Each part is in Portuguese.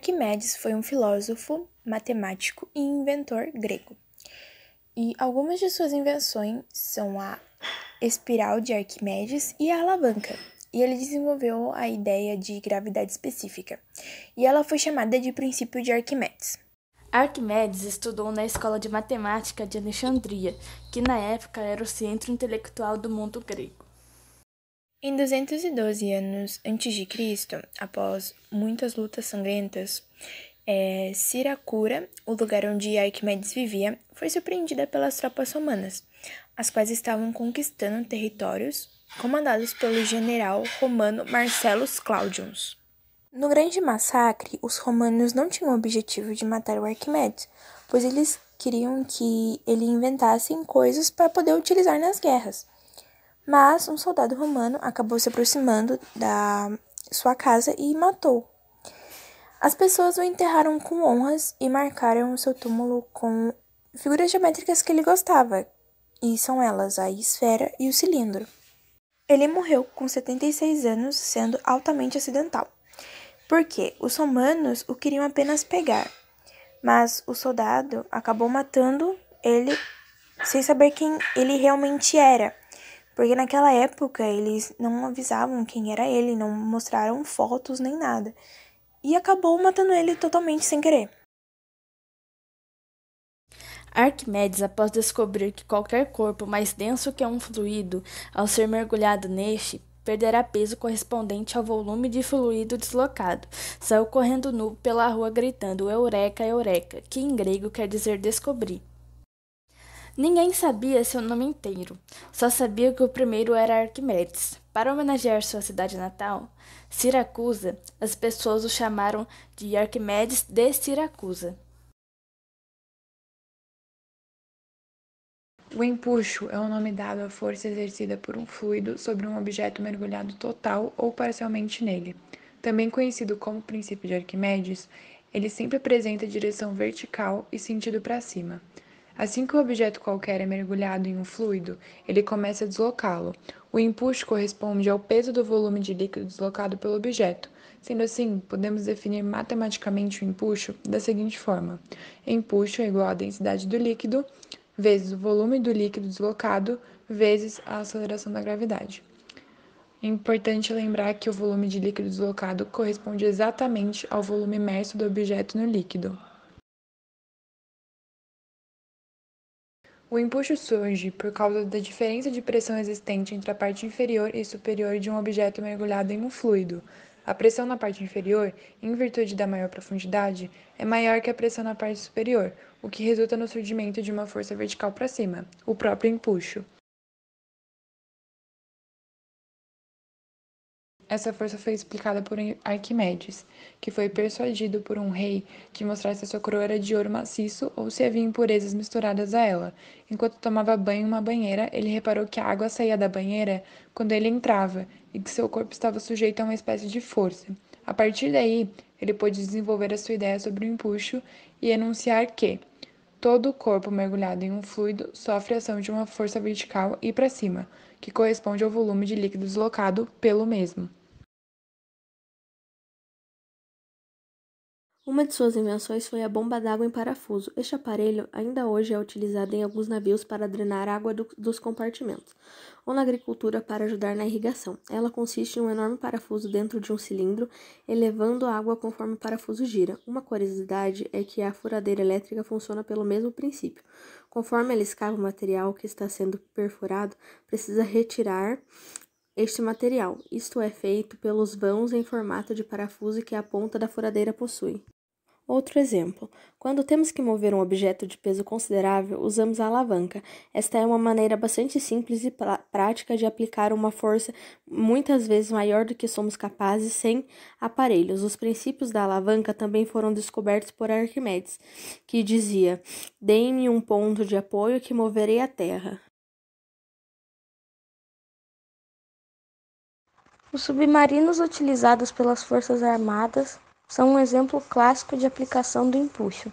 Arquimedes foi um filósofo, matemático e inventor grego. E algumas de suas invenções são a espiral de Arquimedes e a alavanca. E ele desenvolveu a ideia de gravidade específica. E ela foi chamada de princípio de Arquimedes. Arquimedes estudou na Escola de Matemática de Alexandria, que na época era o centro intelectual do mundo grego. Em 212 anos a.C., após muitas lutas sangrentas, Siracura, o lugar onde Arquimedes vivia, foi surpreendida pelas tropas romanas, as quais estavam conquistando territórios comandados pelo general romano Marcellus Claudius. No grande massacre, os romanos não tinham o objetivo de matar o Arquimedes, pois eles queriam que ele inventasse coisas para poder utilizar nas guerras. Mas um soldado romano acabou se aproximando da sua casa e matou. As pessoas o enterraram com honras e marcaram o seu túmulo com figuras geométricas que ele gostava, e são elas a esfera e o cilindro. Ele morreu com 76 anos, sendo altamente acidental, porque os romanos o queriam apenas pegar, mas o soldado acabou matando ele sem saber quem ele realmente era. Porque naquela época eles não avisavam quem era ele, não mostraram fotos nem nada. E acabou matando ele totalmente sem querer. Arquimedes, após descobrir que qualquer corpo mais denso que um fluido, ao ser mergulhado neste, perderá peso correspondente ao volume de fluido deslocado, saiu correndo nu pela rua gritando Eureka, Eureka, que em grego quer dizer descobrir. Ninguém sabia seu nome inteiro, só sabia que o primeiro era Arquimedes. Para homenagear sua cidade natal, Siracusa, as pessoas o chamaram de Arquimedes de Siracusa. O empuxo é o nome dado à força exercida por um fluido sobre um objeto mergulhado total ou parcialmente nele. Também conhecido como princípio de Arquimedes, ele sempre apresenta direção vertical e sentido para cima. Assim que um objeto qualquer é mergulhado em um fluido, ele começa a deslocá-lo. O empuxo corresponde ao peso do volume de líquido deslocado pelo objeto. Sendo assim, podemos definir matematicamente o empuxo da seguinte forma: empuxo é igual à densidade do líquido vezes o volume do líquido deslocado vezes a aceleração da gravidade. É importante lembrar que o volume de líquido deslocado corresponde exatamente ao volume imerso do objeto no líquido. O empuxo surge por causa da diferença de pressão existente entre a parte inferior e superior de um objeto mergulhado em um fluido. A pressão na parte inferior, em virtude da maior profundidade, é maior que a pressão na parte superior, o que resulta no surgimento de uma força vertical para cima, o próprio empuxo. Essa força foi explicada por Arquimedes, que foi persuadido por um rei que mostrasse se a sua coroa era de ouro maciço ou se havia impurezas misturadas a ela. Enquanto tomava banho em uma banheira, ele reparou que a água saía da banheira quando ele entrava e que seu corpo estava sujeito a uma espécie de força. A partir daí, ele pôde desenvolver a sua ideia sobre o empuxo e enunciar que todo o corpo mergulhado em um fluido sofre a ação de uma força vertical e para cima, que corresponde ao volume de líquido deslocado pelo mesmo. Uma de suas invenções foi a bomba d'água em parafuso. Este aparelho ainda hoje é utilizado em alguns navios para drenar água dos compartimentos, ou na agricultura para ajudar na irrigação. Ela consiste em um enorme parafuso dentro de um cilindro, elevando a água conforme o parafuso gira. Uma curiosidade é que a furadeira elétrica funciona pelo mesmo princípio. Conforme ela escava o material que está sendo perfurado, precisa retirar este material. Isto é feito pelos vãos em formato de parafuso que a ponta da furadeira possui. Outro exemplo: quando temos que mover um objeto de peso considerável, usamos a alavanca. Esta é uma maneira bastante simples e prática de aplicar uma força muitas vezes maior do que somos capazes sem aparelhos. Os princípios da alavanca também foram descobertos por Arquimedes, que dizia: "Dê-me um ponto de apoio que moverei a terra." Os submarinos utilizados pelas Forças Armadas são um exemplo clássico de aplicação do empuxo.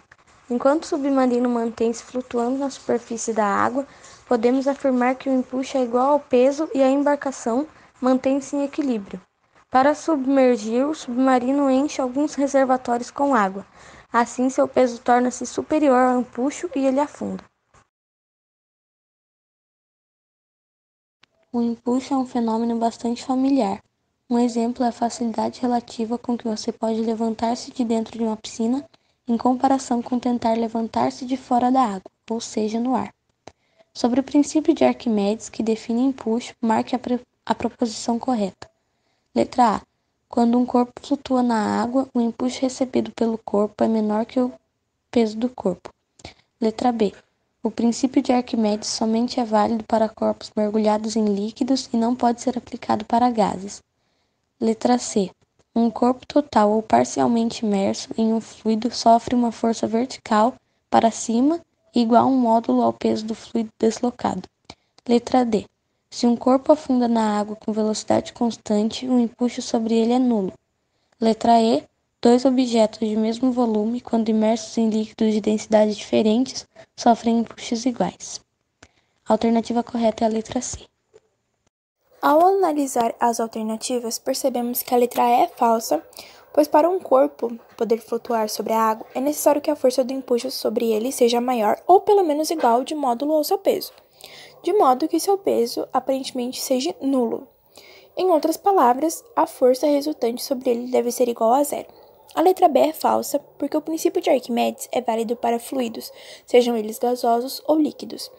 Enquanto o submarino mantém-se flutuando na superfície da água, podemos afirmar que o empuxo é igual ao peso e a embarcação mantém-se em equilíbrio. Para submergir, o submarino enche alguns reservatórios com água. Assim, seu peso torna-se superior ao empuxo e ele afunda. O empuxo é um fenômeno bastante familiar. Um exemplo é a facilidade relativa com que você pode levantar-se de dentro de uma piscina em comparação com tentar levantar-se de fora da água, ou seja, no ar. Sobre o princípio de Arquimedes, que define empuxo, marque a proposição correta. Letra A. Quando um corpo flutua na água, o empuxo recebido pelo corpo é menor que o peso do corpo. Letra B. O princípio de Arquimedes somente é válido para corpos mergulhados em líquidos e não pode ser aplicado para gases. Letra C. Um corpo total ou parcialmente imerso em um fluido sofre uma força vertical para cima igual a um módulo ao peso do fluido deslocado. Letra D. Se um corpo afunda na água com velocidade constante, o empuxo sobre ele é nulo. Letra E. Dois objetos de mesmo volume, quando imersos em líquidos de densidades diferentes, sofrem empuxos iguais. A alternativa correta é a letra C. Ao analisar as alternativas, percebemos que a letra E é falsa, pois para um corpo poder flutuar sobre a água, é necessário que a força do empuxo sobre ele seja maior ou pelo menos igual de módulo ao seu peso, de modo que seu peso aparentemente seja nulo. Em outras palavras, a força resultante sobre ele deve ser igual a zero. A letra B é falsa, porque o princípio de Arquimedes é válido para fluidos, sejam eles gasosos ou líquidos.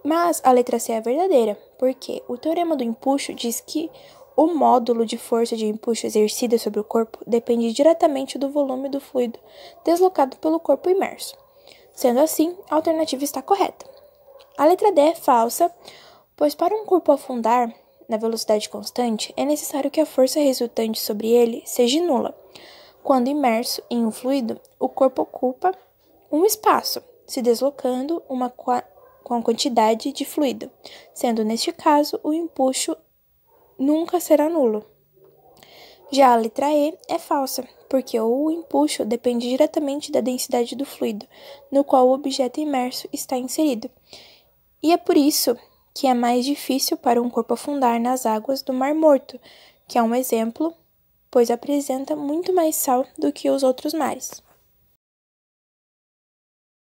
Mas a letra C é verdadeira, porque o teorema do empuxo diz que o módulo de força de empuxo exercida sobre o corpo depende diretamente do volume do fluido deslocado pelo corpo imerso. Sendo assim, a alternativa está correta. A letra D é falsa, pois para um corpo afundar na velocidade constante, é necessário que a força resultante sobre ele seja nula. Quando imerso em um fluido, o corpo ocupa um espaço, se deslocando com a quantidade de fluido, sendo neste caso o empuxo nunca será nulo. Já a letra E é falsa, porque o empuxo depende diretamente da densidade do fluido, no qual o objeto imerso está inserido. E é por isso que é mais difícil para um corpo afundar nas águas do Mar Morto, que é um exemplo, pois apresenta muito mais sal do que os outros mares.